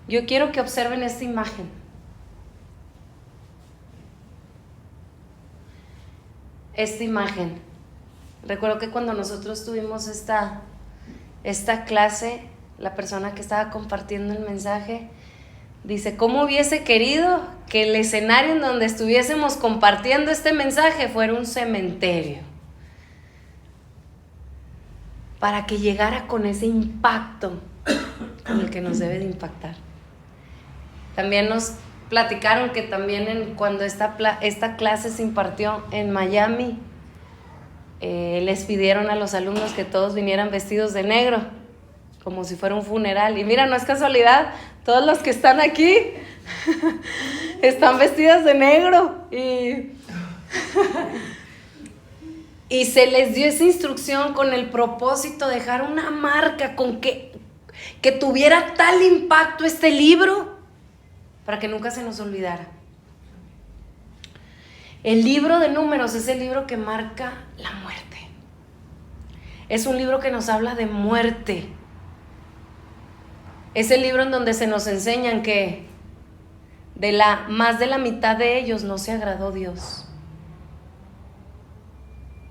Yo quiero que observen esta imagen. Esta imagen. Recuerdo que cuando nosotros tuvimos esta clase, la persona que estaba compartiendo el mensaje dice: ¿cómo hubiese querido que el escenario en donde estuviésemos compartiendo este mensaje fuera un cementerio? Para que llegara con ese impacto con el que nos debe de impactar. También nos platicaron que también cuando esta clase se impartió en Miami, les pidieron a los alumnos que todos vinieran vestidos de negro, como si fuera un funeral. Y mira, no es casualidad, todos los que están aquí están vestidos de negro. Y se les dio esa instrucción con el propósito de dejar una marca, con que tuviera tal impacto este libro, para que nunca se nos olvidara. El libro de Números es el libro que marca la muerte. Es un libro que nos habla de muerte. Es el libro en donde se nos enseñan que más de la mitad de ellos no se agradó Dios.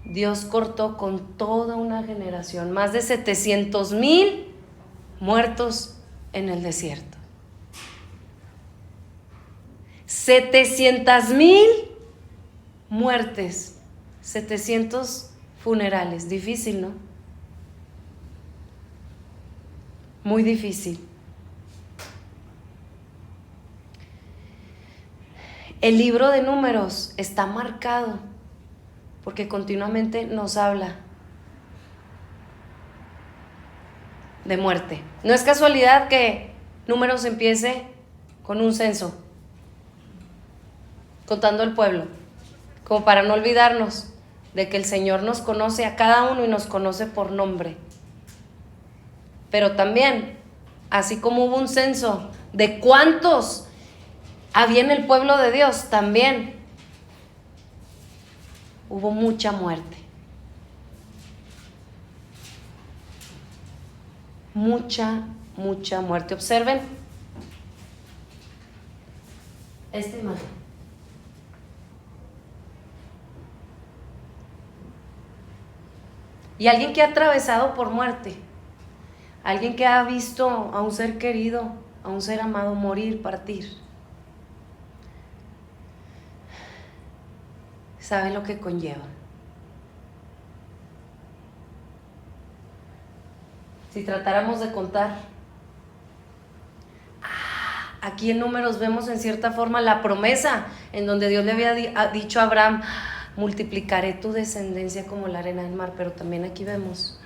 Dios cortó con toda una generación, más de 700,000 muertos en el desierto. 700,000 muertes, 700 funerales. Difícil, ¿no? Muy difícil. El libro de Números está marcado porque continuamente nos habla de muerte. No es casualidad que Números empiece con un censo, contando el pueblo, como para no olvidarnos de que el Señor nos conoce a cada uno y nos conoce por nombre. Pero también, así como hubo un censo de cuántos había en el pueblo de Dios, también hubo mucha muerte. Mucha muerte. Observen esta imagen. Y alguien que ha atravesado por muerte, alguien que ha visto a un ser querido, a un ser amado morir, partir, sabe lo que conlleva. Si tratáramos de contar, aquí en Números vemos en cierta forma la promesa en donde Dios le había dicho a Abraham: multiplicaré tu descendencia como la arena del mar. Pero también aquí vemos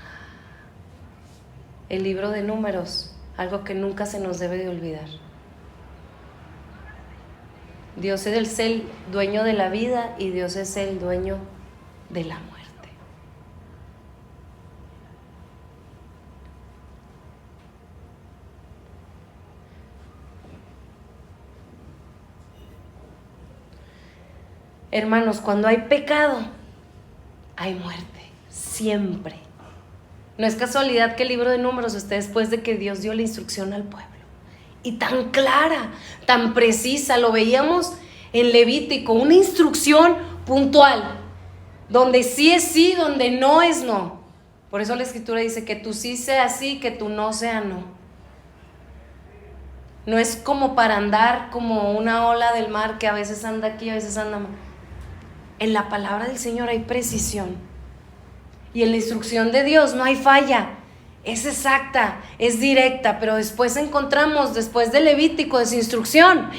el libro de Números, algo que nunca se nos debe de olvidar. Dios es el dueño de la vida y Dios es el dueño de la muerte. Hermanos, cuando hay pecado, hay muerte, siempre. No es casualidad que el libro de Números esté después de que Dios dio la instrucción al pueblo. Y tan clara, tan precisa, lo veíamos en Levítico, una instrucción puntual, donde sí es sí, donde no es no. Por eso la Escritura dice que tu sí sea sí, que tu no sea no. No es como para andar como una ola del mar que a veces anda aquí, a veces anda mal. En la palabra del Señor hay precisión. Y en la instrucción de Dios no hay falla. Es exacta, es directa. Pero después encontramos, después de Levítico, de su instrucción,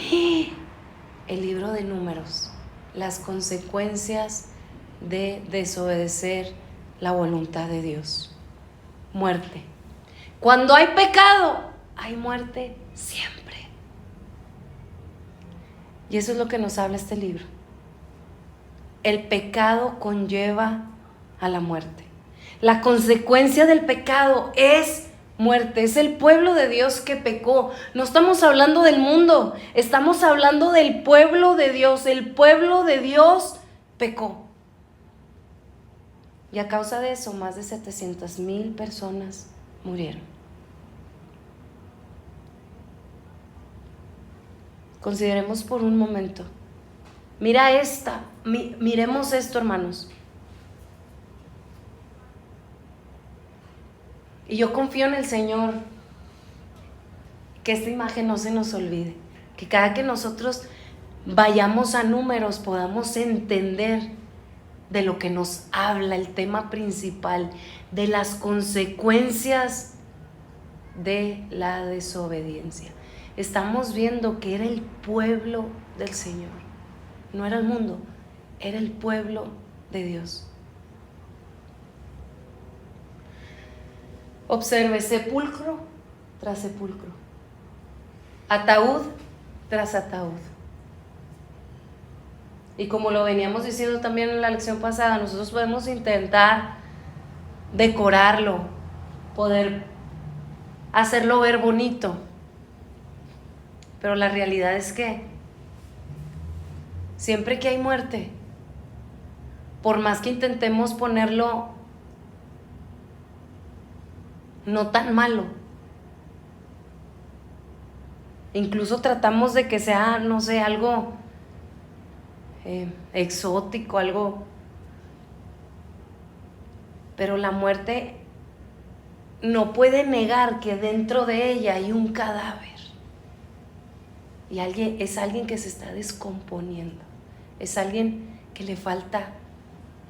el libro de Números, las consecuencias de desobedecer la voluntad de Dios. Muerte. Cuando hay pecado, hay muerte siempre. Y eso es lo que nos habla este libro. El pecado conlleva a la muerte. La consecuencia del pecado es muerte. Es el pueblo de Dios que pecó. No estamos hablando del mundo, estamos hablando del pueblo de Dios. El pueblo de Dios pecó. Y a causa de eso, más de 700,000 personas murieron. Consideremos por un momento. Miremos esto, hermanos. Y yo confío en el Señor que esta imagen no se nos olvide, que cada que nosotros vayamos a Números podamos entender de lo que nos habla el tema principal, de las consecuencias de la desobediencia. Estamos viendo que era el pueblo del Señor, no era el mundo, era el pueblo de Dios. Observe sepulcro tras sepulcro, ataúd tras ataúd. Y como lo veníamos diciendo también en la lección pasada, nosotros podemos intentar decorarlo, poder hacerlo ver bonito, pero la realidad es que siempre que hay muerte, por más que intentemos ponerlo no tan malo, incluso tratamos de que sea, no sé, algo exótico, algo, pero la muerte no puede negar que dentro de ella hay un cadáver y es alguien que se está descomponiendo, es alguien que le falta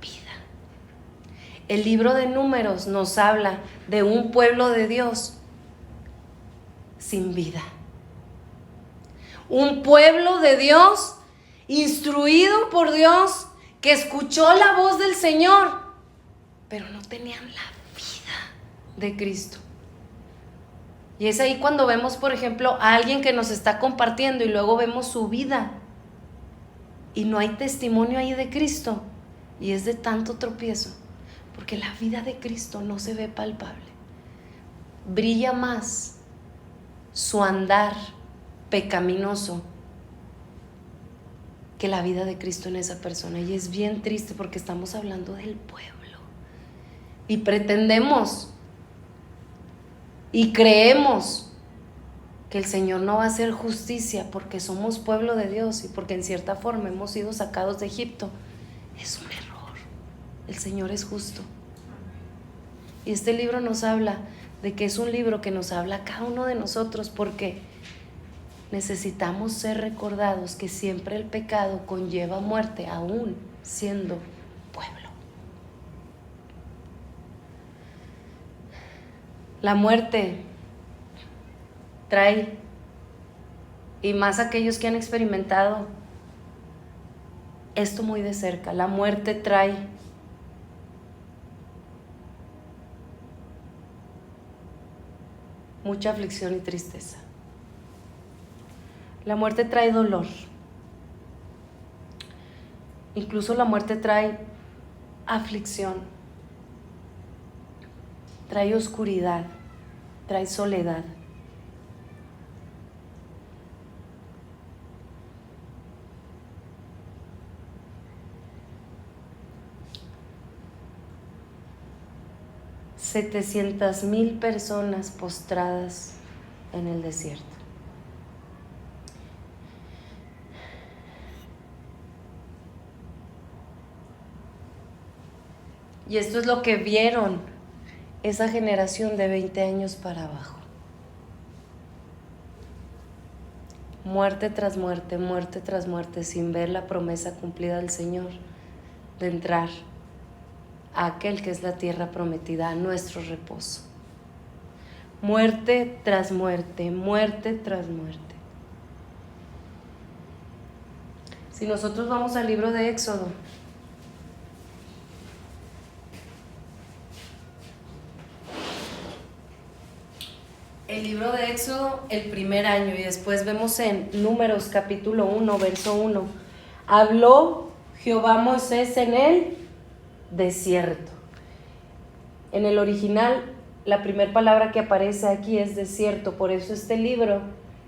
vida. El libro de Números nos habla de un pueblo de Dios sin vida, un pueblo de Dios instruido por Dios, que escuchó la voz del Señor, pero no tenían la vida de Cristo. Y es ahí cuando vemos, por ejemplo, a alguien que nos está compartiendo y luego vemos su vida y no hay testimonio ahí de Cristo, y es de tanto tropiezo, porque la vida de Cristo no se ve palpable. Brilla más su andar pecaminoso que la vida de Cristo en esa persona, y es bien triste porque estamos hablando del pueblo y pretendemos y creemos que el Señor no va a hacer justicia porque somos pueblo de Dios y porque en cierta forma hemos sido sacados de Egipto. Es un error. El Señor es justo, y este libro nos habla de que es un libro que nos habla a cada uno de nosotros, porque necesitamos ser recordados que siempre el pecado conlleva muerte, aún siendo pueblo. La muerte trae, y más aquellos que han experimentado esto muy de cerca, la muerte trae mucha aflicción y tristeza. La muerte trae dolor. Incluso la muerte trae aflicción, trae oscuridad, trae soledad. $700,000 personas postradas en el desierto. Y esto es lo que vieron esa generación de 20 años para abajo. Muerte tras muerte, muerte tras muerte, sin ver la promesa cumplida del Señor de entrar a aquel que es la tierra prometida, a nuestro reposo. Muerte tras muerte, muerte tras muerte. Si nosotros vamos al libro de Éxodo, el libro de Éxodo, el primer año, y después vemos en Números capítulo 1, verso 1, habló Jehová a Moisés en el desierto. En el original, la primera palabra que aparece aquí es desierto, por eso este libro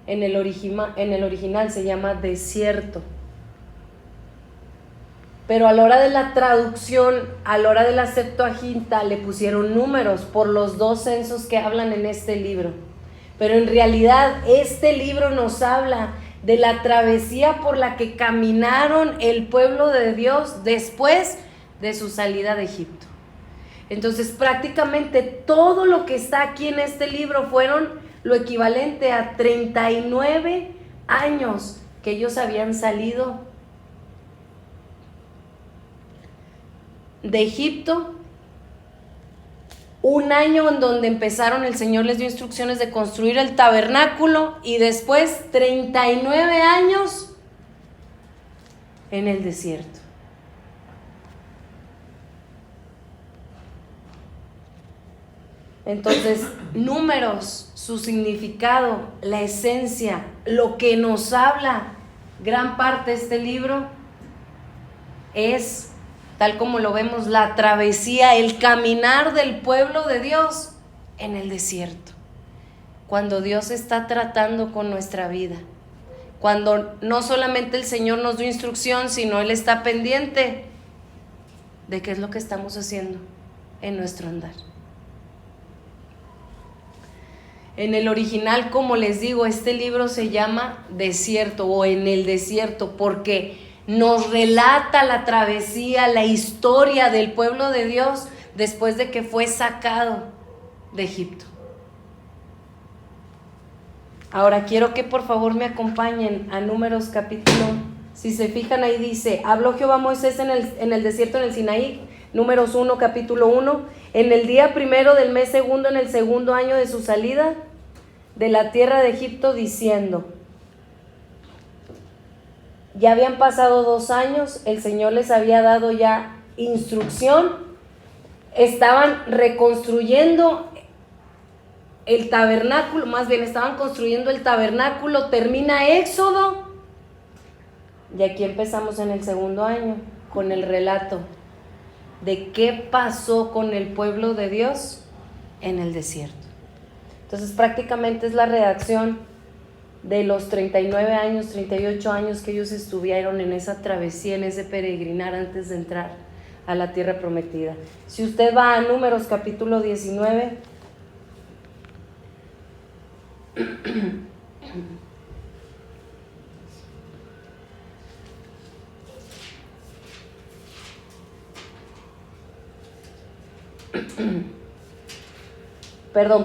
en el original se llama desierto. Pero a la hora de la traducción, a la hora de la Septuaginta, le pusieron números por los 2 censos que hablan en este libro. Pero en realidad este libro nos habla de la travesía por la que caminaron el pueblo de Dios después de su salida de Egipto. Entonces prácticamente todo lo que está aquí en este libro fueron lo equivalente a 39 años que ellos habían salido de Egipto. Un año en donde empezaron, el Señor les dio instrucciones de construir el tabernáculo, y después 39 años en el desierto. Entonces, Números, su significado, la esencia, lo que nos habla gran parte de este libro es, tal como lo vemos, la travesía, el caminar del pueblo de Dios en el desierto. Cuando Dios está tratando con nuestra vida, cuando no solamente el Señor nos dio instrucción, sino Él está pendiente de qué es lo que estamos haciendo en nuestro andar. En el original, como les digo, este libro se llama Desierto o En el Desierto, porque nos relata la travesía, la historia del pueblo de Dios después de que fue sacado de Egipto. Ahora quiero que por favor me acompañen a Números capítulo. Si se fijan ahí dice: habló Jehová a Moisés en el desierto, en el Sinaí. Números 1, capítulo 1. En el día primero del mes segundo, en el segundo año de su salida de la tierra de Egipto, diciendo: ya habían pasado 2 años, el Señor les había dado ya instrucción, estaban reconstruyendo el tabernáculo, más bien estaban construyendo el tabernáculo, termina Éxodo, y aquí empezamos en el segundo año con el relato de qué pasó con el pueblo de Dios en el desierto. Entonces prácticamente es la redacción de los 39 años, 38 años que ellos estuvieron en esa travesía, en ese peregrinar antes de entrar a la tierra prometida. Si usted va a Números capítulo 19,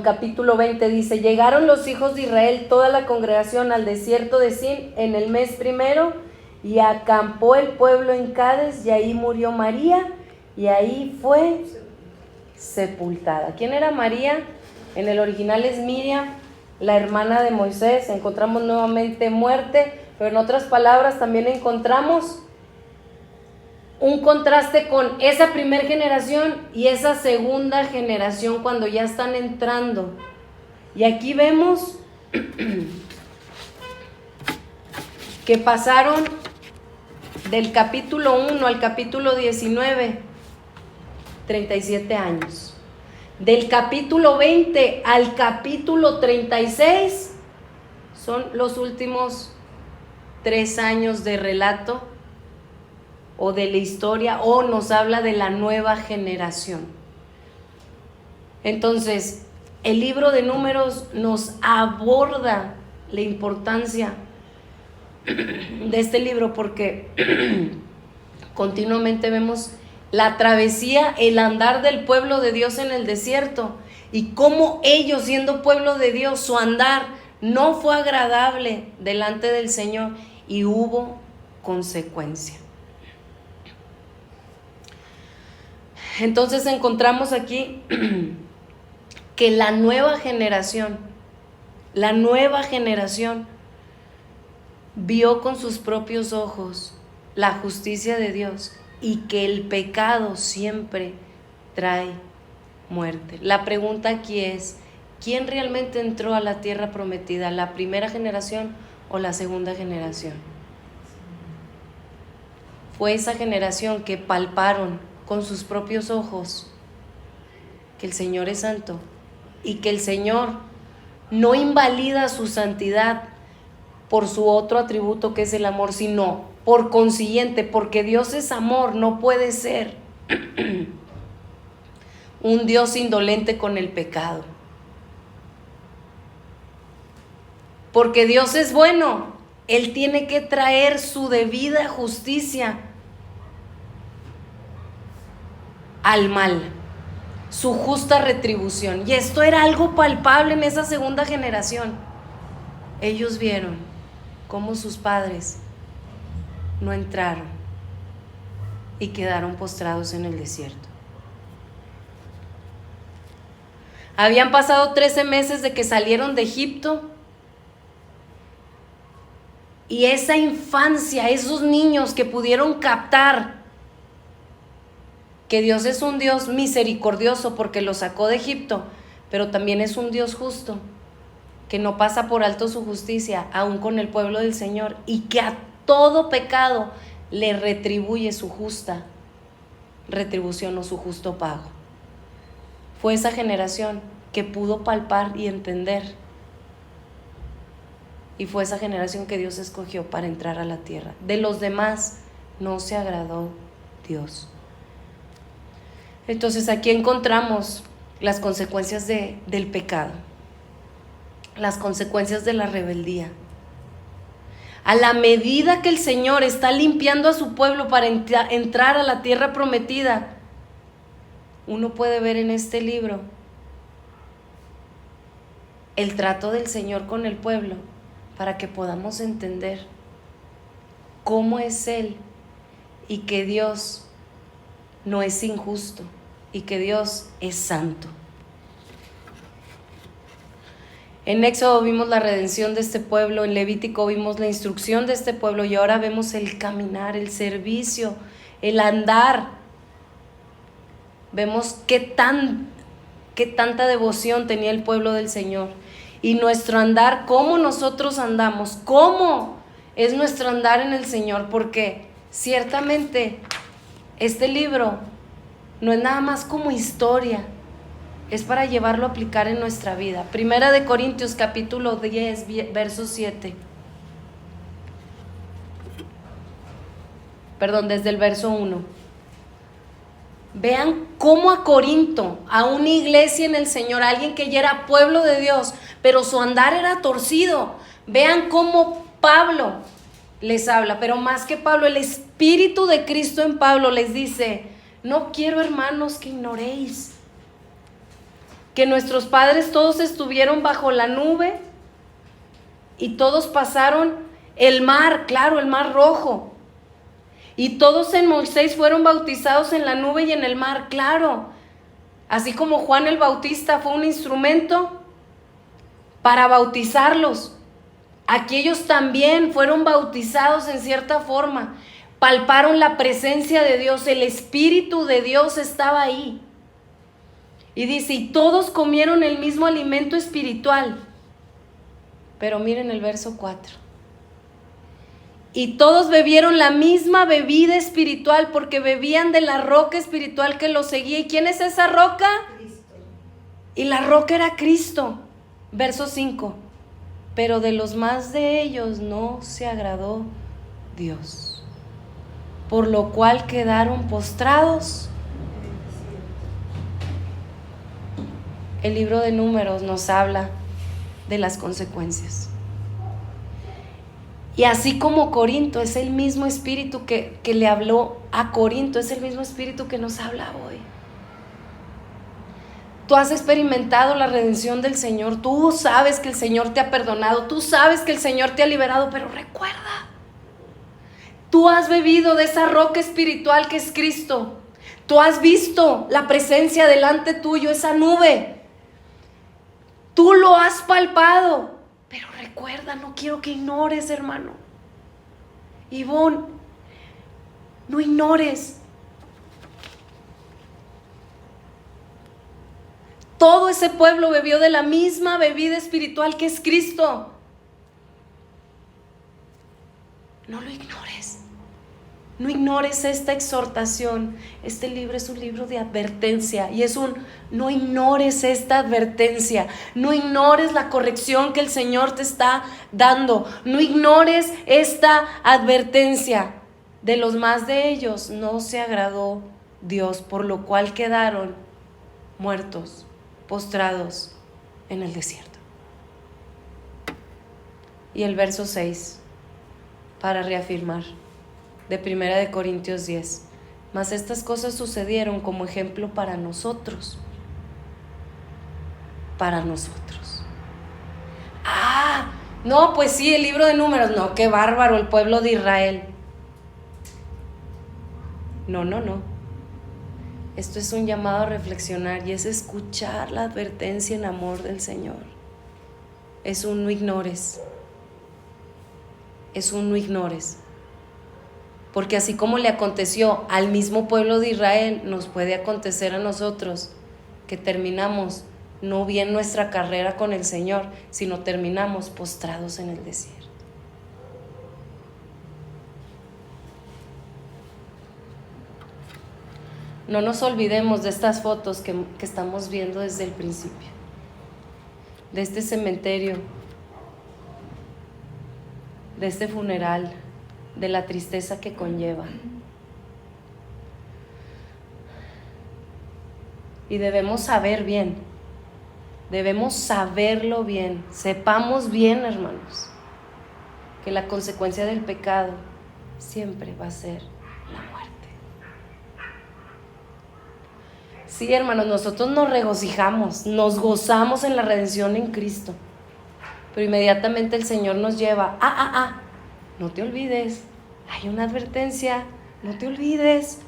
capítulo 20 dice: llegaron los hijos de Israel, toda la congregación, al desierto de Sin en el mes primero, y acampó el pueblo en Cades, y ahí murió María, y ahí fue sepultada. ¿Quién era María? En el original es Miriam, la hermana de Moisés. Encontramos nuevamente muerte, pero en otras palabras también encontramos un contraste con esa primera generación y esa segunda generación cuando ya están entrando. Y aquí vemos que pasaron del capítulo 1 al capítulo 19, 37 años. Del capítulo 20 al capítulo 36 son los últimos 3 años de relato o de la historia, o nos habla de la nueva generación. Entonces, el libro de Números nos aborda la importancia de este libro, porque continuamente vemos la travesía, el andar del pueblo de Dios en el desierto, y cómo ellos, siendo pueblo de Dios, su andar no fue agradable delante del Señor y hubo consecuencia. Entonces encontramos aquí que la nueva generación vio con sus propios ojos la justicia de Dios y que el pecado siempre trae muerte. La pregunta aquí es: ¿quién realmente entró a la tierra prometida? ¿La primera generación o la segunda generación? Fue esa generación que palparon con sus propios ojos que el Señor es santo y que el Señor no invalida su santidad por su otro atributo que es el amor, sino por consiguiente, porque Dios es amor, no puede ser un Dios indolente con el pecado. Porque Dios es bueno Él tiene que traer su debida justicia al mal, su justa retribución. Y esto era algo palpable en esa segunda generación. Ellos vieron cómo sus padres no entraron y quedaron postrados en el desierto. Habían pasado 13 meses de que salieron de Egipto, y esa infancia, esos niños que pudieron captar que Dios es un Dios misericordioso porque los sacó de Egipto, pero también es un Dios justo, que no pasa por alto su justicia, aún con el pueblo del Señor, y que a todo pecado le retribuye su justa retribución o su justo pago. Fue esa generación que pudo palpar y entender, y fue esa generación que Dios escogió para entrar a la tierra. De los demás no se agradó Dios. Entonces aquí encontramos las consecuencias del pecado, las consecuencias de la rebeldía. A la medida que el Señor está limpiando a su pueblo para entrar a la tierra prometida, uno puede ver en este libro el trato del Señor con el pueblo, para que podamos entender cómo es Él, y que Dios no es injusto, y que Dios es santo. En Éxodo vimos la redención de este pueblo, en Levítico vimos la instrucción de este pueblo, y ahora vemos el caminar, el servicio, el andar. Vemos qué tanta devoción tenía el pueblo del Señor, y nuestro andar, cómo nosotros andamos, cómo es nuestro andar en el Señor, porque ciertamente este libro no es nada más como historia, es para llevarlo a aplicar en nuestra vida. Primera de Corintios capítulo 10, verso 7. Desde el verso 1. Vean cómo a Corinto, a una iglesia en el Señor, a alguien que ya era pueblo de Dios, pero su andar era torcido. Vean cómo Pablo les habla, pero más que Pablo, el Espíritu de Cristo en Pablo les dice: no quiero, hermanos, que ignoréis que nuestros padres todos estuvieron bajo la nube y todos pasaron el mar, claro, el mar rojo. Y todos en Moisés fueron bautizados en la nube y en el mar, claro. Así como Juan el Bautista fue un instrumento para bautizarlos, aquí ellos también fueron bautizados en cierta forma. Palparon la presencia de Dios, el Espíritu de Dios estaba ahí. Y dice, y todos comieron el mismo alimento espiritual. Pero miren el verso 4. Y todos bebieron la misma bebida espiritual, porque bebían de la roca espiritual que los seguía. ¿Y quién es esa roca? Cristo. Y la roca era Cristo. Verso 5. Pero de los más de ellos no se agradó Dios, por lo cual quedaron postrados. El libro de Números nos habla de las consecuencias. Y así como Corinto es el mismo espíritu que le habló a Corinto, es el mismo espíritu que nos habla hoy. Tú has experimentado la redención del Señor, tú sabes que el Señor te ha perdonado, tú sabes que el Señor te ha liberado, pero recuerda, tú has bebido de esa roca espiritual que es Cristo. Tú has visto la presencia delante tuyo, esa nube. Tú lo has palpado. Pero recuerda, no quiero que ignores, hermano. Ivonne, no ignores. Todo ese pueblo bebió de la misma bebida espiritual que es Cristo. No lo ignores. No ignores esta exhortación. Este libro es un libro de advertencia y no ignores esta advertencia. No ignores la corrección que el Señor te está dando. No ignores esta advertencia. De los más de ellos no se agradó Dios, por lo cual quedaron muertos, postrados en el desierto. Y el verso 6. para reafirmar, de 1 Corintios 10. Mas estas cosas sucedieron como ejemplo para nosotros. Para nosotros. No, pues sí, el libro de Números. No, qué bárbaro, el pueblo de Israel. No. Esto es un llamado a reflexionar y es escuchar la advertencia en amor del Señor. Es un no ignores. Porque así como le aconteció al mismo pueblo de Israel, nos puede acontecer a nosotros que terminamos no bien nuestra carrera con el Señor, sino terminamos postrados en el desierto. No nos olvidemos de estas fotos que estamos viendo desde el principio, de este cementerio, de este funeral, de la tristeza que conlleva. Y debemos saber bien, debemos saberlo bien, sepamos bien, hermanos, que la consecuencia del pecado siempre va a ser la muerte. Sí, hermanos, nosotros nos regocijamos, nos gozamos en la redención en Cristo, pero inmediatamente el Señor nos lleva, no te olvides, hay una advertencia, no te olvides,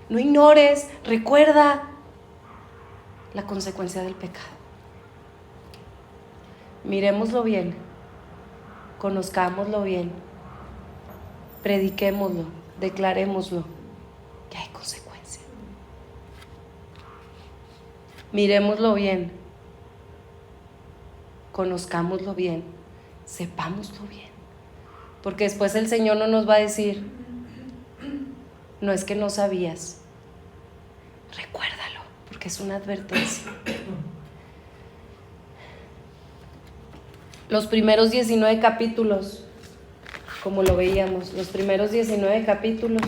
no ignores, recuerda la consecuencia del pecado. Miremoslo bien, conozcámoslo bien, prediquémoslo, declarémoslo, que hay consecuencia. Miremoslo bien, conozcámoslo bien, sepámoslo bien, porque después el Señor no nos va a decir, no es que no sabías, recuérdalo, porque es una advertencia. Los primeros 19 capítulos, como lo veíamos, los primeros 19 capítulos,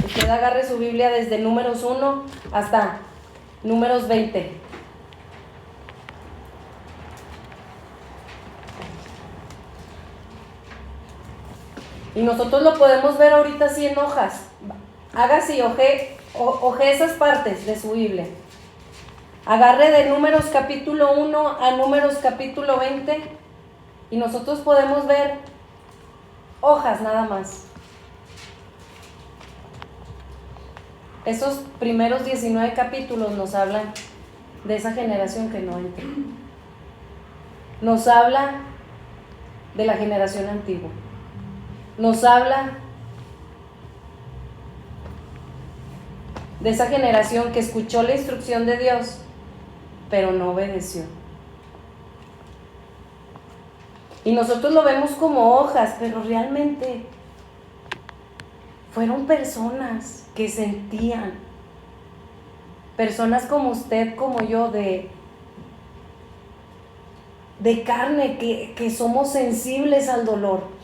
usted agarre su Biblia desde Números 1 hasta Números 20. Y nosotros lo podemos ver ahorita así en hojas. Haga así, oje esas partes de su Biblia. Agarre de Números capítulo 1 a Números capítulo 20 y nosotros podemos ver hojas nada más. Esos primeros 19 capítulos nos hablan de esa generación que no entra. Nos habla de la generación antigua. Nos habla de esa generación que escuchó la instrucción de Dios, pero no obedeció. Y nosotros lo vemos como hojas, pero realmente fueron personas que sentían, personas como usted, como yo, de carne, que somos sensibles al dolor.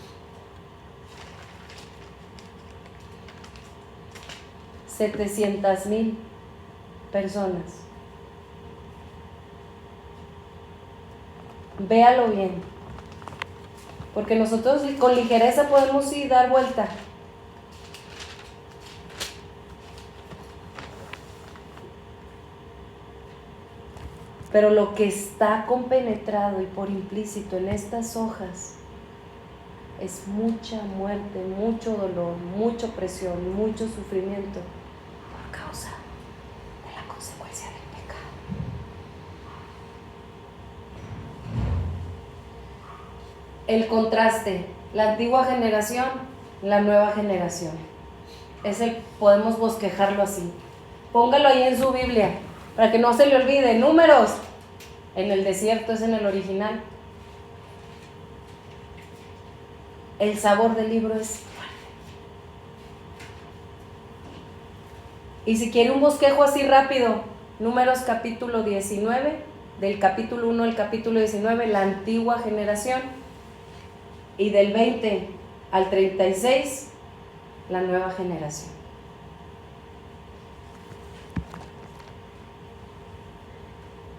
$700,000 personas. Véalo bien, porque nosotros con ligereza podemos ir dar vuelta. Pero lo que está compenetrado y por implícito en estas hojas es mucha muerte, mucho dolor, mucha presión, mucho sufrimiento por causa de la consecuencia del pecado. El contraste, la antigua generación, la nueva generación. Podemos bosquejarlo así. Póngalo ahí en su Biblia, para que no se le olvide. Números, en el desierto es en el original. El sabor del libro es fuerte. Y si quiere un bosquejo así rápido, Números capítulo 19, del capítulo 1 al capítulo 19, la antigua generación, y del 20 al 36, la nueva generación.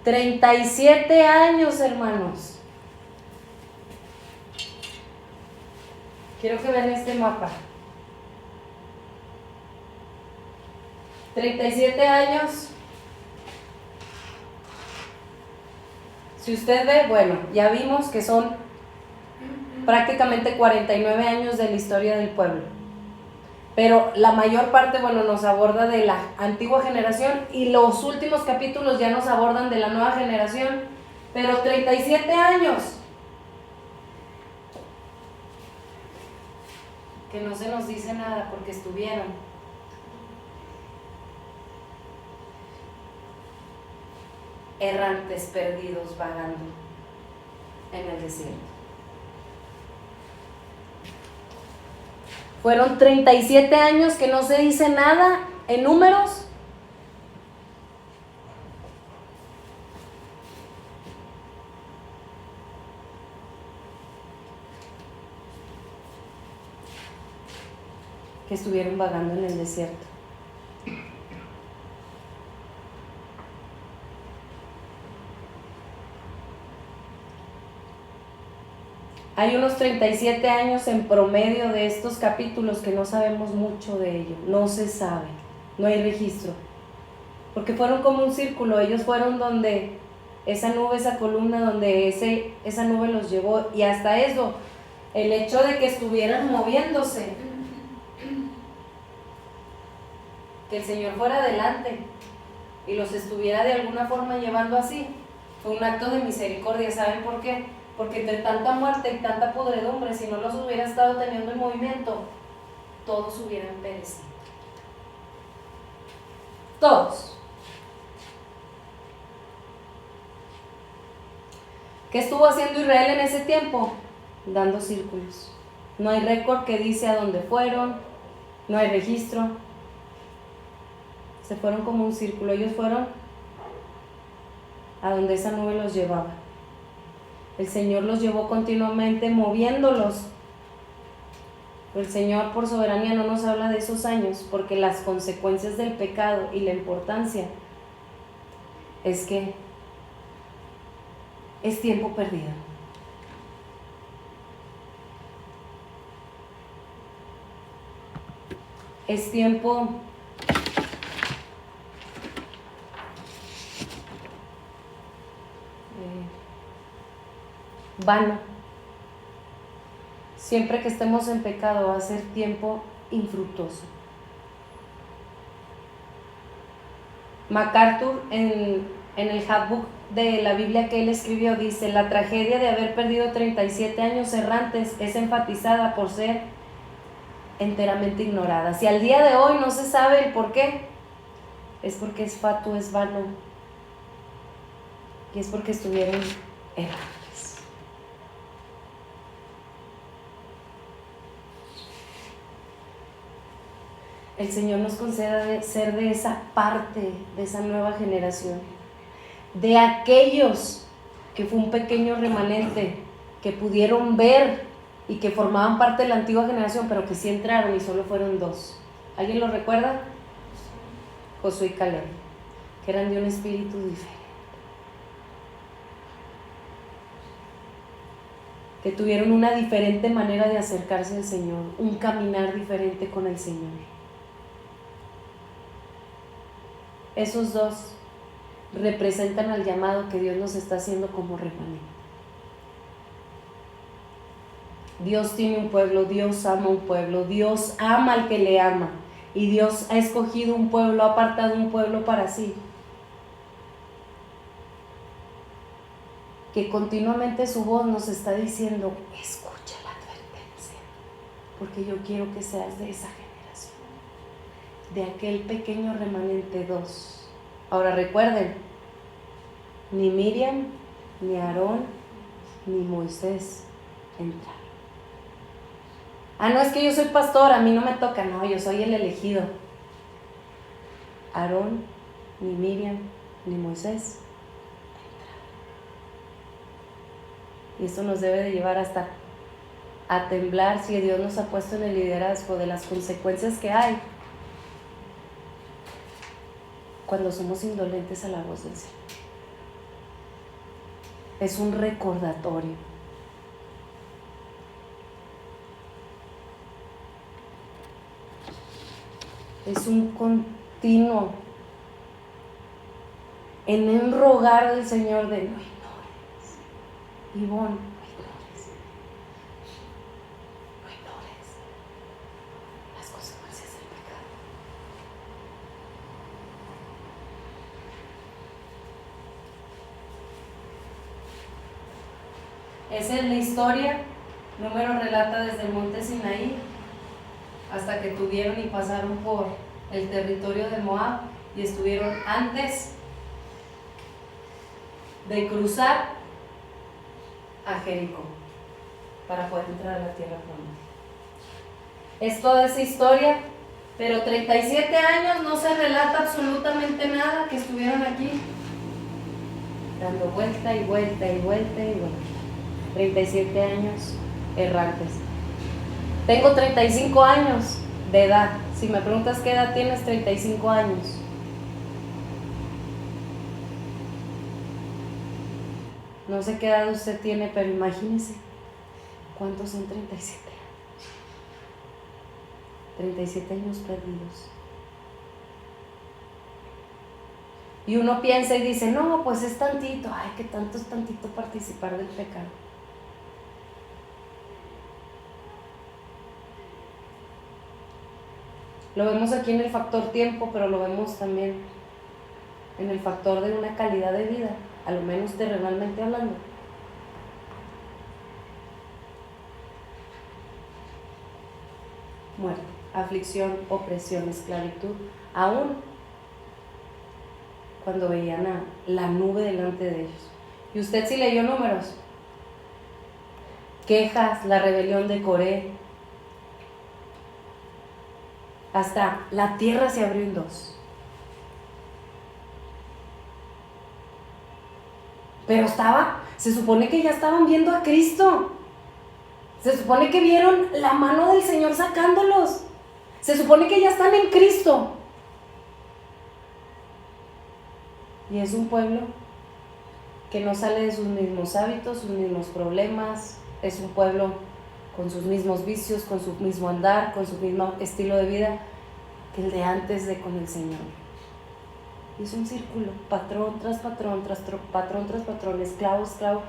$37 años, hermanos. Quiero que vean este mapa. 37 años. Si usted ve, bueno, ya vimos que son prácticamente 49 años de la historia del pueblo. Pero la mayor parte, bueno, nos aborda de la antigua generación y los últimos capítulos ya nos abordan de la nueva generación. Pero 37 años. Que no se nos dice nada porque estuvieron errantes, perdidos, vagando en el desierto. Fueron 37 años que no se dice nada en números. Que estuvieron vagando en el desierto. Hay unos 37 años en promedio de estos capítulos que no sabemos mucho de ello, no se sabe, no hay registro, porque fueron como un círculo, ellos fueron donde esa nube, esa columna, donde esa nube los llevó, y hasta eso, el hecho de que estuvieran moviéndose, que el Señor fuera adelante y los estuviera de alguna forma llevando así, fue un acto de misericordia. ¿Saben por qué? Porque entre tanta muerte y tanta podredumbre, si no los hubiera estado teniendo en movimiento, todos hubieran perecido. Todos. ¿Qué estuvo haciendo Israel en ese tiempo? Dando círculos. No hay récord que dice a dónde fueron, no hay registro. Se fueron como un círculo, ellos fueron a donde esa nube los llevaba. El Señor los llevó continuamente moviéndolos. El Señor por soberanía no nos habla de esos años, porque las consecuencias del pecado y la importancia es que es tiempo perdido. Es tiempo vano. Siempre que estemos en pecado va a ser tiempo infructuoso. MacArthur en el handbook de la Biblia que él escribió dice: la tragedia de haber perdido 37 años errantes es enfatizada por ser enteramente ignorada. Si al día de hoy no se sabe el por qué, es porque es fatuo, es vano, y es porque estuvieron errantes. El Señor nos conceda ser de esa parte, de esa nueva generación, de aquellos que fue un pequeño remanente, que pudieron ver y que formaban parte de la antigua generación, pero que sí entraron y solo fueron 2. ¿Alguien lo recuerda? Josué y Caleb, que eran de un espíritu diferente, que tuvieron una diferente manera de acercarse al Señor, un caminar diferente con el Señor. Esos 2 representan al llamado que Dios nos está haciendo como remanente. Dios tiene un pueblo, Dios ama un pueblo, Dios ama al que le ama, y Dios ha escogido un pueblo, ha apartado un pueblo para sí, que continuamente su voz nos está diciendo: escucha la advertencia, porque yo quiero que seas de esa generación, de aquel pequeño remanente 2. Ahora recuerden, ni Miriam, ni Aarón, ni Moisés entraron. No, es que yo soy pastor, a mí no me toca. No, yo soy el elegido. Aarón, ni Miriam, ni Moisés entraron. Y esto nos debe de llevar hasta a temblar si Dios nos ha puesto en el liderazgo, de las consecuencias que hay cuando somos indolentes a la voz del Señor. Es un recordatorio. es un continuo en un rogar del Señor de no ignores, Ivonne, no ignores las consecuencias del pecado. Esa es la historia. Número relata desde el monte Sinaí hasta que tuvieron y pasaron por el territorio de Moab y estuvieron antes de cruzar a Jericó para poder entrar a la tierra prometida. Es toda esa historia, pero 37 años no se relata absolutamente nada que estuvieron aquí dando vuelta y vuelta y vuelta y vuelta. 37 años errantes. Tengo 35 años de edad. Si me preguntas qué edad tienes, 35 años. No sé qué edad usted tiene, pero imagínese cuántos son 37 años. 37 años perdidos. Y uno piensa y dice, no, pues es tantito. Ay, qué tanto es tantito participar del pecado. Lo vemos aquí en el factor tiempo, pero lo vemos también en el factor de una calidad de vida, a lo menos terrenalmente hablando. Muerte, aflicción, opresión, esclavitud, aún cuando veían a la nube delante de ellos. Y usted sí leyó Números, quejas, la rebelión de Coré, hasta la tierra se abrió en dos. Pero se supone que ya estaban viendo a Cristo. Se supone que vieron la mano del Señor sacándolos. Se supone que ya están en Cristo. Y es un pueblo que no sale de sus mismos hábitos, sus mismos problemas. Es un pueblo con sus mismos vicios, con su mismo andar, con su mismo estilo de vida que el de antes de con el Señor. Y es un círculo, patrón tras patrón, patrón tras patrón, esclavo, esclavo,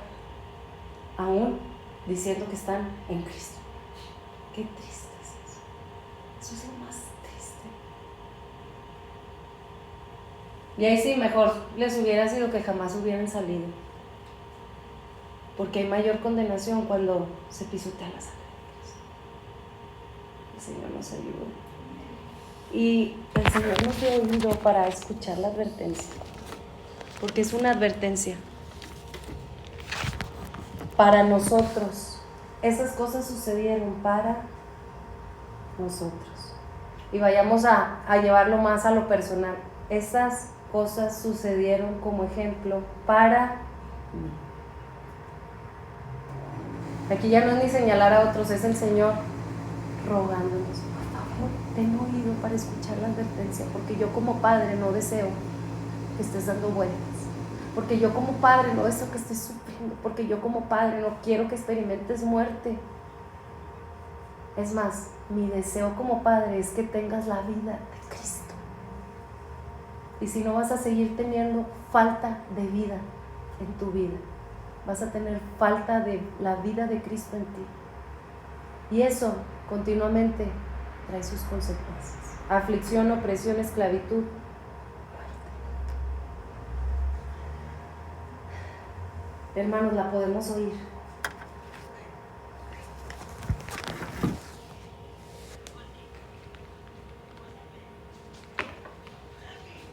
aún diciendo que están en Cristo. Qué triste es eso. Eso es lo más triste. Y ahí sí, mejor les hubiera sido que jamás hubieran salido. Porque hay mayor condenación cuando se pisotea la sangre de Cristo. El Señor nos ayude. Y el Señor nos dio oído para escuchar la advertencia, porque es una advertencia para nosotros. Esas cosas sucedieron para nosotros. Y vayamos a llevarlo más a lo personal. Esas cosas sucedieron como ejemplo para mí. Aquí ya no es ni señalar a otros, es el Señor rogándonos. Ten oído para escuchar la advertencia, porque yo como padre no deseo que estés dando vueltas, porque yo como padre no deseo que estés sufriendo, porque yo como padre no quiero que experimentes muerte. Es más, mi deseo como padre es que tengas la vida de Cristo. Y si no, vas a seguir teniendo falta de vida en tu vida, vas a tener falta de la vida de Cristo en ti, y eso continuamente trae sus consecuencias: aflicción, opresión, esclavitud, muerte. Hermanos, la podemos oír.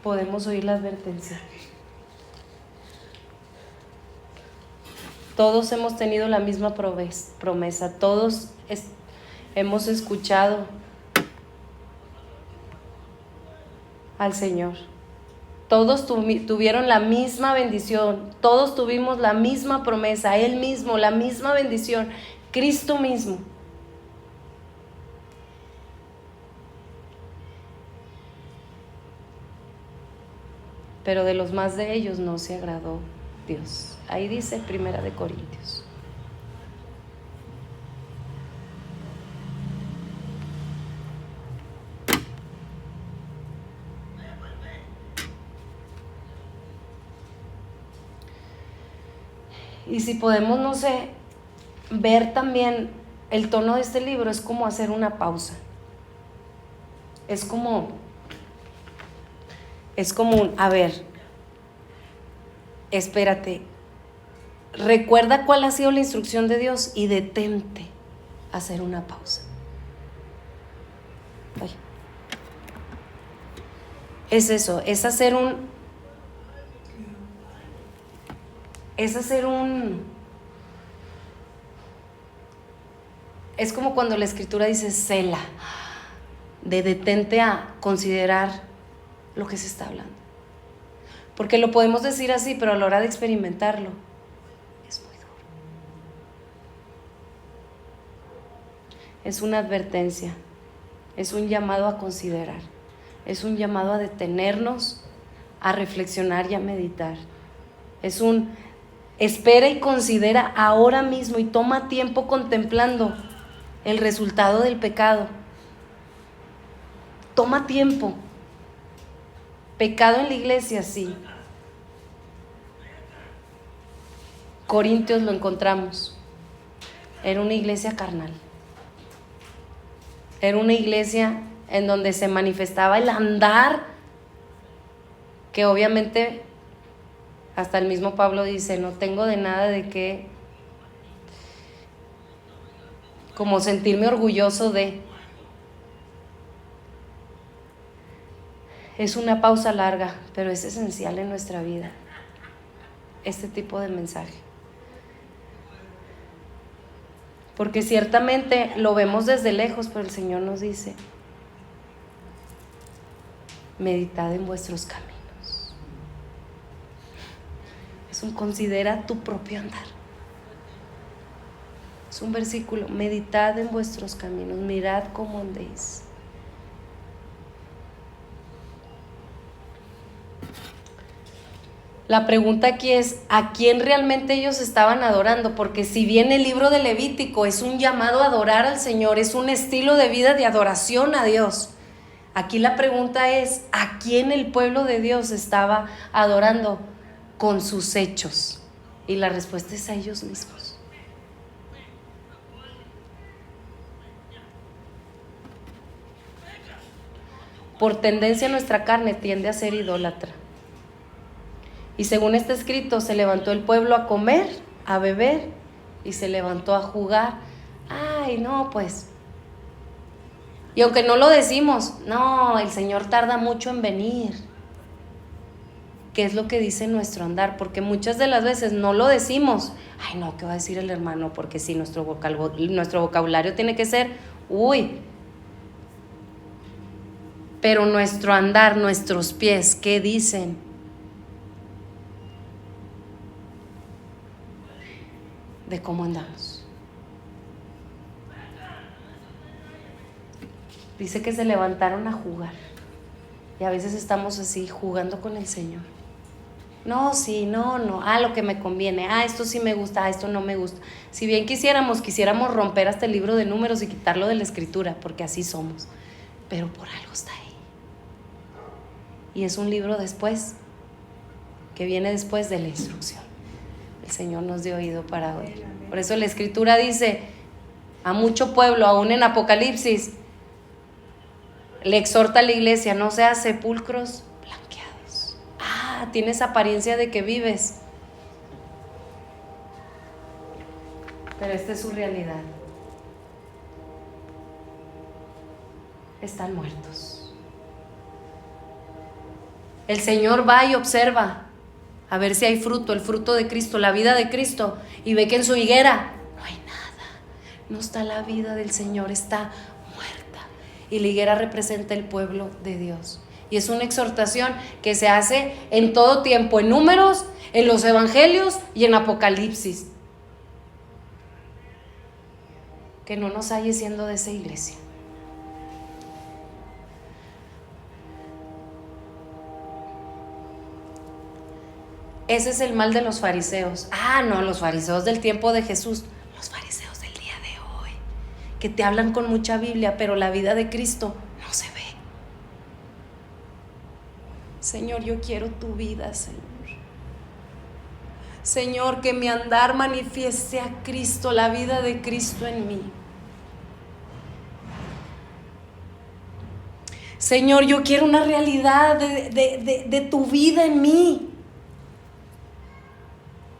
Podemos oír la advertencia. Todos hemos tenido la misma promesa, todos hemos escuchado al Señor. Todos tuvieron la misma bendición, todos tuvimos la misma promesa, Él mismo, la misma bendición, Cristo mismo. Pero de los más de ellos no se agradó Dios. Ahí dice 1 Corintios. Y si podemos, no sé, ver también el tono de este libro, es como hacer una pausa. Es como a ver, espérate, recuerda cuál ha sido la instrucción de Dios y detente a hacer una pausa. Ay. Es eso, es hacer es como cuando la escritura dice cela, de detente a considerar lo que se está hablando. Porque lo podemos decir así, pero a la hora de experimentarlo es muy duro. Es una advertencia, es un llamado a considerar, es un llamado a detenernos, a reflexionar y a meditar. Es un espera y considera ahora mismo y toma tiempo contemplando el resultado del pecado. Toma tiempo. Pecado en la iglesia, sí. Corintios lo encontramos. Era una iglesia carnal. Era una iglesia en donde se manifestaba el andar, que obviamente hasta el mismo Pablo dice, no tengo de nada de qué como sentirme orgulloso de. Es una pausa larga, pero es esencial en nuestra vida este tipo de mensaje. Porque ciertamente lo vemos desde lejos, pero el Señor nos dice, meditad en vuestros caminos. Es un considera tu propio andar. Es un versículo, meditad en vuestros caminos, mirad cómo andéis. La pregunta aquí es, ¿a quién realmente ellos estaban adorando? Porque si bien el libro de Levítico es un llamado a adorar al Señor, es un estilo de vida de adoración a Dios. Aquí la pregunta es, ¿a quién el pueblo de Dios estaba adorando con sus hechos? Y la respuesta es a ellos mismos. Por tendencia nuestra carne tiende a ser idólatra. Y según está escrito, se levantó el pueblo a comer, a beber, y se levantó a jugar. Ay, no, pues. Y aunque no lo decimos, no, el Señor tarda mucho en venir. ¿Qué es lo que dice nuestro andar? Porque muchas de las veces no lo decimos. Ay, no, ¿qué va a decir el hermano? Porque sí, nuestro vocabulario tiene que ser, uy. Pero nuestro andar, nuestros pies, ¿qué dicen? De cómo andamos. Dice que se levantaron a jugar. Y a veces estamos así, jugando con el Señor. No, sí, no, lo que me conviene, esto sí me gusta, esto no me gusta. Si bien quisiéramos romper hasta el libro de Números y quitarlo de la escritura, porque así somos, pero por algo está ahí. Y es un libro después, que viene después de la instrucción. El Señor nos dio oído para oír. Por eso la escritura dice a mucho pueblo, aún en Apocalipsis, le exhorta a la iglesia, no seas sepulcros blanqueados. Tienes apariencia de que vives, pero esta es su realidad. Están muertos. El Señor va y observa a ver si hay fruto, el fruto de Cristo, la vida de Cristo, y ve que en su higuera no hay nada, no está la vida del Señor, está muerta. Y la higuera representa el pueblo de Dios. Y es una exhortación que se hace en todo tiempo, en Números, en los Evangelios y en Apocalipsis. Que no nos halle siendo de esa iglesia. Ese es el mal de los fariseos. No, los fariseos del tiempo de Jesús. Los fariseos del día de hoy, que te hablan con mucha Biblia, pero la vida de Cristo no se ve. Señor, yo quiero tu vida, Señor. Señor, que mi andar manifieste a Cristo, la vida de Cristo en mí. Señor, yo quiero una realidad de tu vida en mí.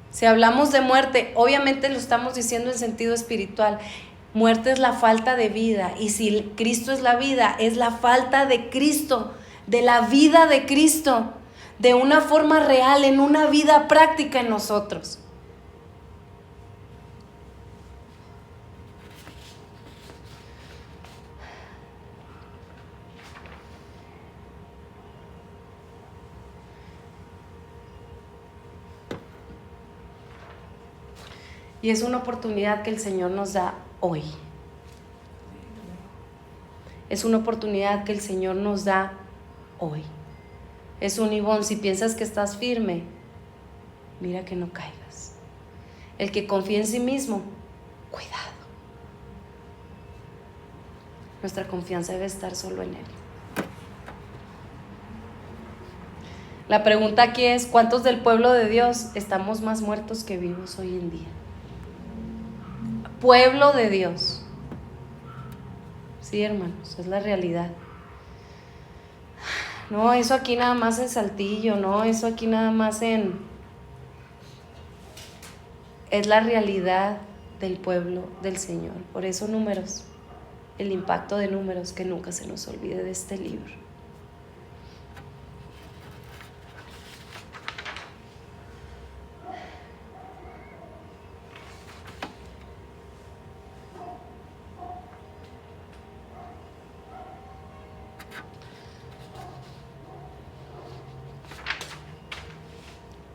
Si hablamos de muerte, obviamente lo estamos diciendo en sentido espiritual. Muerte es la falta de vida, y si Cristo es la vida, es la falta de Cristo, de la vida de Cristo, de una forma real, en una vida práctica en nosotros. Y es una oportunidad que el Señor nos da hoy. Es una oportunidad que el Señor nos da hoy. Es un Ivonne, si piensas que estás firme, mira que no caigas. El que confía en sí mismo, cuidado. Nuestra confianza debe estar solo en Él. La pregunta aquí es, ¿cuántos del pueblo de Dios estamos más muertos que vivos hoy en día? Pueblo de Dios. Sí, hermanos, es la realidad. No, eso aquí nada más en Saltillo, no, eso aquí nada más en... Es la realidad del pueblo del Señor. Por eso Números, el impacto de Números, que nunca se nos olvide de este libro.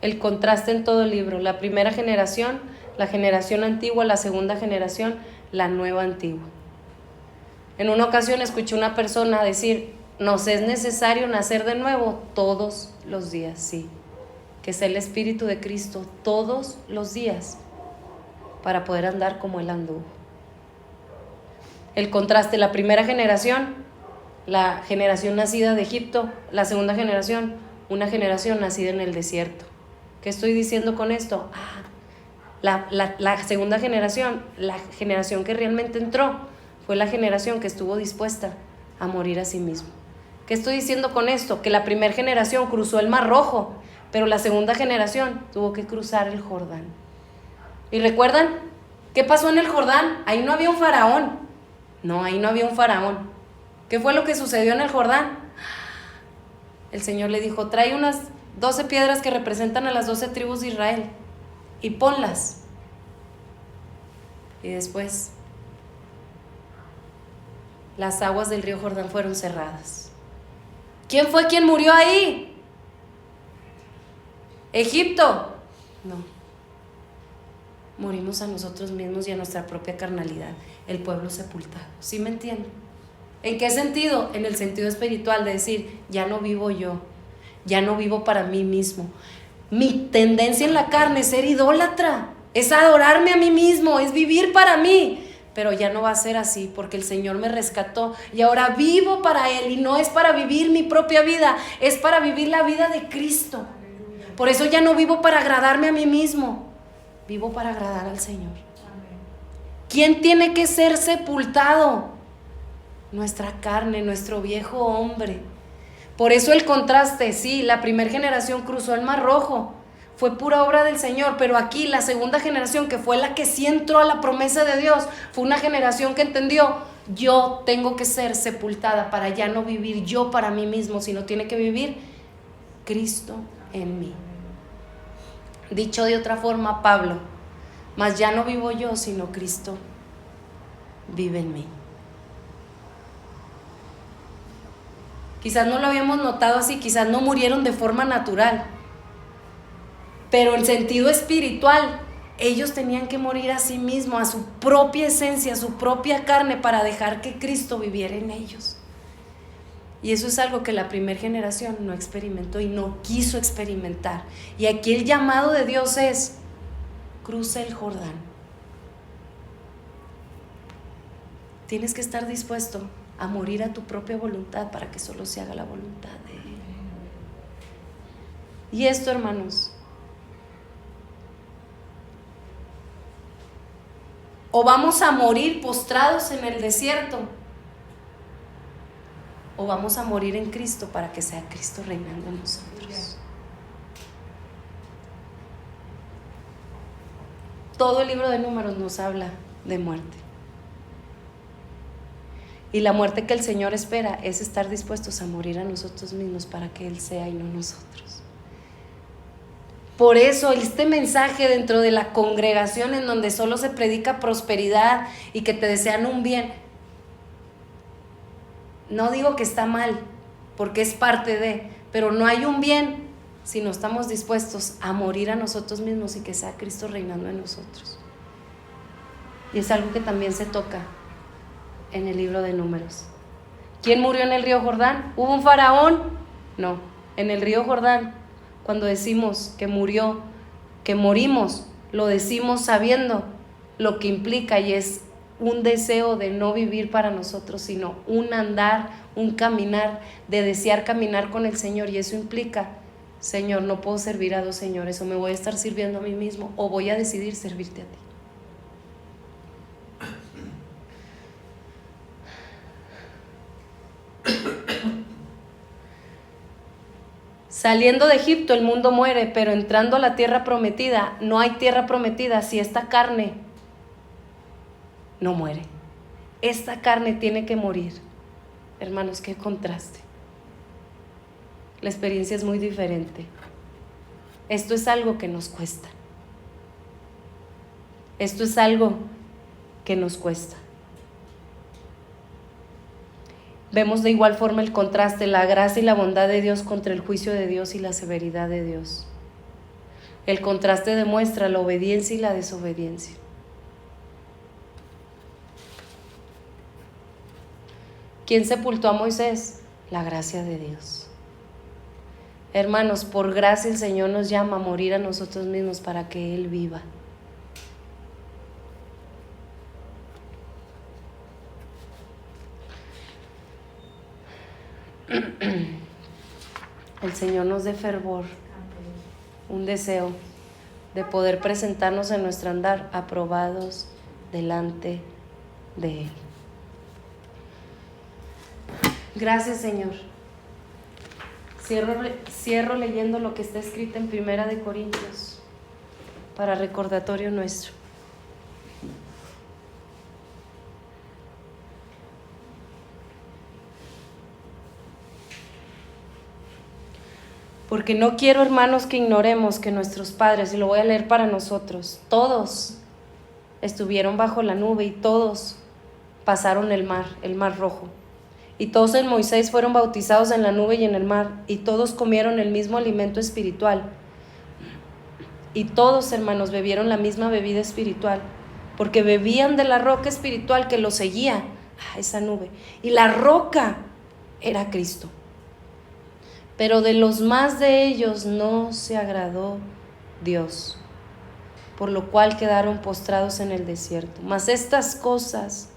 El contraste en todo el libro, la primera generación, la generación antigua, la segunda generación, la nueva antigua. En una ocasión escuché una persona decir, nos es necesario nacer de nuevo todos los días, sí, que es el Espíritu de Cristo todos los días para poder andar como Él anduvo. El contraste, la primera generación, la generación nacida de Egipto, la segunda generación, una generación nacida en el desierto. ¿Qué estoy diciendo con esto? La segunda generación, la generación que realmente entró, fue la generación que estuvo dispuesta a morir a sí mismo. ¿Qué estoy diciendo con esto? Que la primera generación cruzó el Mar Rojo, pero la segunda generación tuvo que cruzar el Jordán. ¿Y recuerdan qué pasó en el Jordán? Ahí no había un faraón. No, ahí no había un faraón. ¿Qué fue lo que sucedió en el Jordán? El Señor le dijo, trae unas 12 piedras que representan a las 12 tribus de Israel y ponlas. Y después las aguas del río Jordán fueron cerradas. ¿Quién fue quien murió ahí? ¿Egipto? No. Morimos a nosotros mismos y a nuestra propia carnalidad, el pueblo sepultado. ¿Sí me entienden? ¿En qué sentido? En el sentido espiritual de decir, ya no vivo yo, ya no vivo para mí mismo. Mi tendencia en la carne es ser idólatra, es adorarme a mí mismo, es vivir para mí. Pero ya no va a ser así, porque el Señor me rescató y ahora vivo para Él, y no es para vivir mi propia vida, es para vivir la vida de Cristo. Por eso ya no vivo para agradarme a mí mismo, vivo para agradar al Señor. ¿Quién tiene que ser sepultado? Nuestra carne, nuestro viejo hombre. Por eso el contraste, sí, la primera generación cruzó el Mar Rojo, fue pura obra del Señor, pero aquí la segunda generación, que fue la que sí entró a la promesa de Dios, fue una generación que entendió, yo tengo que ser sepultada para ya no vivir yo para mí mismo, sino tiene que vivir Cristo en mí. Dicho de otra forma, Pablo, mas ya no vivo yo, sino Cristo vive en mí. Quizás no lo habíamos notado así, quizás no murieron de forma natural, pero en sentido espiritual, ellos tenían que morir a sí mismos, a su propia esencia, a su propia carne, para dejar que Cristo viviera en ellos. Y eso es algo que la primera generación no experimentó y no quiso experimentar. Y aquí el llamado de Dios es, cruza el Jordán. Tienes que estar dispuesto a morir a tu propia voluntad para que solo se haga la voluntad de Él. Y esto, hermanos, O vamos a morir postrados en el desierto, o vamos a morir en Cristo para que sea Cristo reinando en nosotros. Todo el libro de Números nos habla de muerte. Y la muerte que el Señor espera es estar dispuestos a morir a nosotros mismos para que Él sea y no nosotros. Por eso este mensaje dentro de la congregación en donde solo se predica prosperidad y que te desean un bien, no digo que está mal, porque es parte de, pero no hay un bien si no estamos dispuestos a morir a nosotros mismos y que sea Cristo reinando en nosotros. Y es algo que también se toca en el libro de Números. ¿Quién murió en el río Jordán? ¿Hubo un faraón? No, en el río Jordán, cuando decimos que murió, que morimos, lo decimos sabiendo lo que implica, y es un deseo de no vivir para nosotros, sino un andar, un caminar, de desear caminar con el Señor. Y eso implica, Señor, no puedo servir a dos señores, o me voy a estar sirviendo a mí mismo, o voy a decidir servirte a ti. Saliendo de Egipto el mundo muere, pero entrando a la tierra prometida, no hay tierra prometida si esta carne no muere. Esta carne tiene que morir. Hermanos, qué contraste. La experiencia es muy diferente. Esto es algo que nos cuesta. Esto es algo que nos cuesta. Vemos de igual forma el contraste, la gracia y la bondad de Dios contra el juicio de Dios y la severidad de Dios. El contraste demuestra la obediencia y la desobediencia. ¿Quién sepultó a Moisés? La gracia de Dios. Hermanos, por gracia el Señor nos llama a morir a nosotros mismos para que Él viva. El Señor nos dé fervor, un deseo de poder presentarnos en nuestro andar aprobados delante de Él. Gracias, Señor. Cierro leyendo lo que está escrito en 1 de Corintios para recordatorio nuestro. Porque no quiero, hermanos, que ignoremos que nuestros padres, y lo voy a leer para nosotros, todos estuvieron bajo la nube y todos pasaron el mar Rojo. Y todos en Moisés fueron bautizados en la nube y en el mar, y todos comieron el mismo alimento espiritual. Y todos, hermanos, bebieron la misma bebida espiritual, porque bebían de la roca espiritual que los seguía, esa nube. Y la roca era Cristo. Pero de los más de ellos no se agradó Dios, por lo cual quedaron postrados en el desierto. Mas estas cosas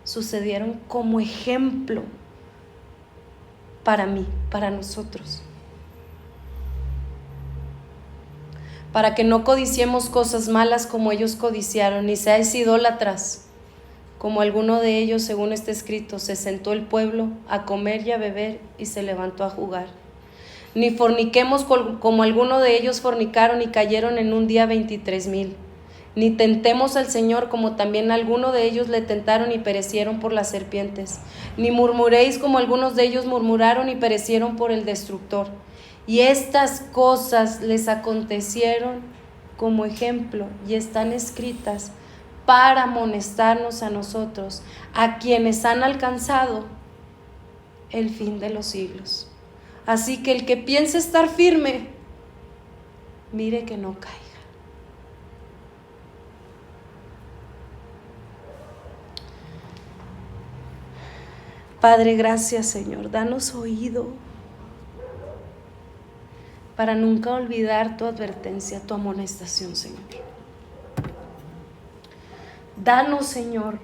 sucedieron como ejemplo para mí, para nosotros, para que no codiciemos cosas malas como ellos codiciaron, ni seáis idólatras, como alguno de ellos, según está escrito, se sentó el pueblo a comer y a beber y se levantó a jugar. Ni forniquemos como alguno de ellos fornicaron y cayeron en un día 23,000. Ni tentemos al Señor como también alguno de ellos le tentaron y perecieron por las serpientes. Ni murmuréis como algunos de ellos murmuraron y perecieron por el destructor. Y estas cosas les acontecieron como ejemplo y están escritas para amonestarnos a nosotros, a quienes han alcanzado el fin de los siglos. Así que el que piense estar firme, mire que no caiga. Padre, gracias, Señor. Danos oído para nunca olvidar tu advertencia, tu amonestación, Señor. Danos, Señor,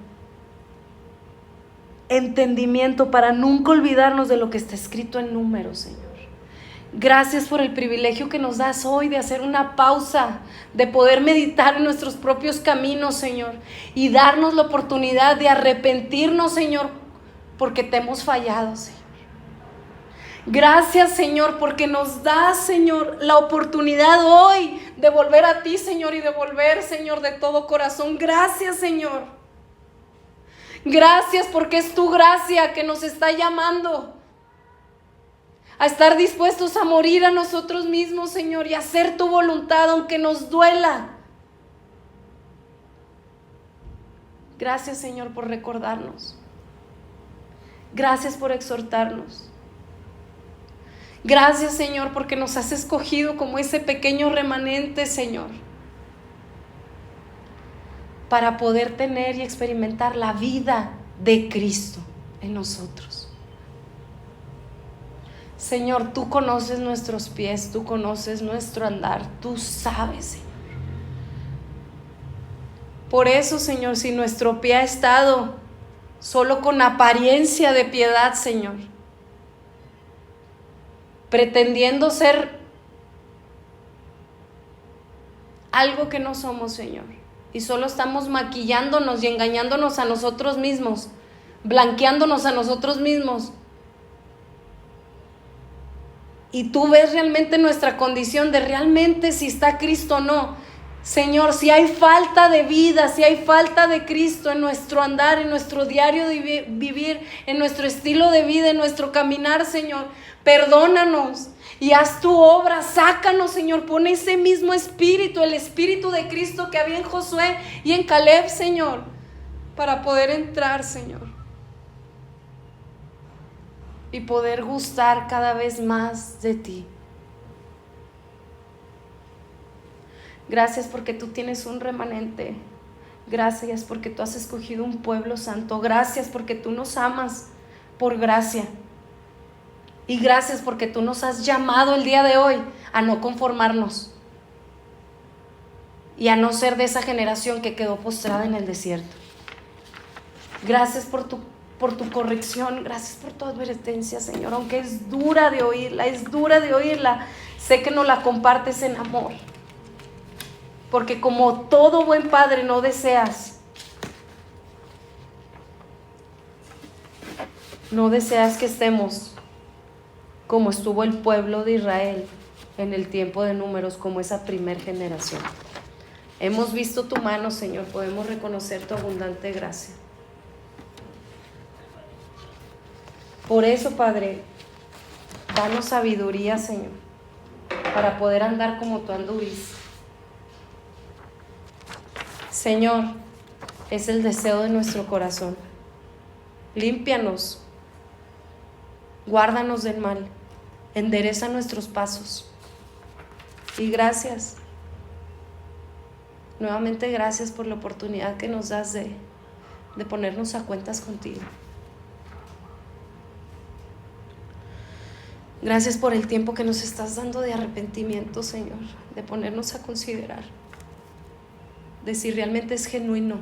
entendimiento para nunca olvidarnos de lo que está escrito en Números, Señor. Gracias por el privilegio que nos das hoy de hacer una pausa, de poder meditar en nuestros propios caminos, Señor, y darnos la oportunidad de arrepentirnos, Señor, porque te hemos fallado, Señor. Gracias, Señor, porque nos das, Señor, la oportunidad hoy de volver a ti, Señor, y de volver, Señor, de todo corazón. Gracias, Señor. Gracias porque es tu gracia que nos está llamando a estar dispuestos a morir a nosotros mismos, Señor, y a hacer tu voluntad, aunque nos duela. Gracias, Señor, por recordarnos. Gracias por exhortarnos. Gracias, Señor, porque nos has escogido como ese pequeño remanente, Señor, para poder tener y experimentar la vida de Cristo en nosotros. Señor, tú conoces nuestros pies, tú conoces nuestro andar, tú sabes, Señor. Por eso, Señor, si nuestro pie ha estado solo con apariencia de piedad, Señor, pretendiendo ser algo que no somos, Señor, y solo estamos maquillándonos y engañándonos a nosotros mismos, blanqueándonos a nosotros mismos, y tú ves realmente nuestra condición de realmente si está Cristo o no. Señor, si hay falta de vida, si hay falta de Cristo en nuestro andar, en nuestro diario de vivir, en nuestro estilo de vida, en nuestro caminar, Señor, perdónanos y haz tu obra, sácanos, Señor, pon ese mismo espíritu, el espíritu de Cristo que había en Josué y en Caleb, Señor, para poder entrar, Señor, y poder gustar cada vez más de ti. Gracias porque tú tienes un remanente. Gracias porque tú has escogido un pueblo santo. Gracias porque tú nos amas por gracia. Y gracias porque tú nos has llamado el día de hoy a no conformarnos y a no ser de esa generación que quedó postrada en el desierto. Gracias por tu corrección, gracias por tu advertencia, Señor, aunque es dura de oírla, sé que no la compartes en amor, porque como todo buen padre no deseas que estemos como estuvo el pueblo de Israel en el tiempo de Números, como esa primer generación. Hemos visto tu mano, Señor, podemos reconocer tu abundante gracia. Por eso, Padre, danos sabiduría, Señor, para poder andar como tú anduviste. Señor, es el deseo de nuestro corazón. Límpianos, guárdanos del mal, endereza nuestros pasos. Y gracias, nuevamente gracias por la oportunidad que nos das de ponernos a cuentas contigo. Gracias por el tiempo que nos estás dando de arrepentimiento, Señor, de ponernos a considerar de si realmente es genuino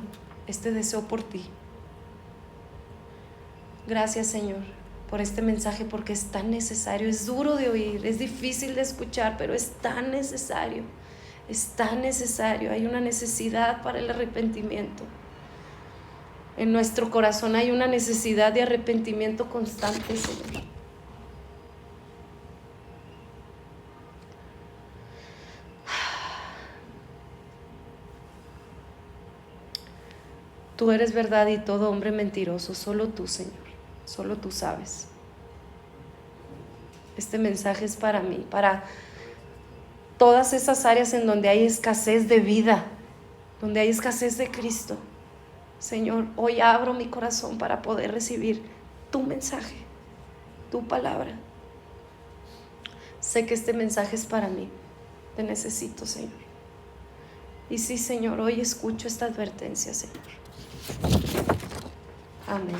este deseo por ti. Gracias, Señor, por este mensaje, porque es tan necesario, es duro de oír, es difícil de escuchar, pero es tan necesario, hay una necesidad para el arrepentimiento. En nuestro corazón hay una necesidad de arrepentimiento constante, Señor. Tú eres verdad y todo hombre mentiroso, solo tú, Señor, solo tú sabes. Este mensaje es para mí, para todas esas áreas en donde hay escasez de vida, donde hay escasez de Cristo. Señor, hoy abro mi corazón para poder recibir tu mensaje, tu palabra. Sé que este mensaje es para mí, te necesito, Señor. Y sí, Señor, hoy escucho esta advertencia, Señor. Amén.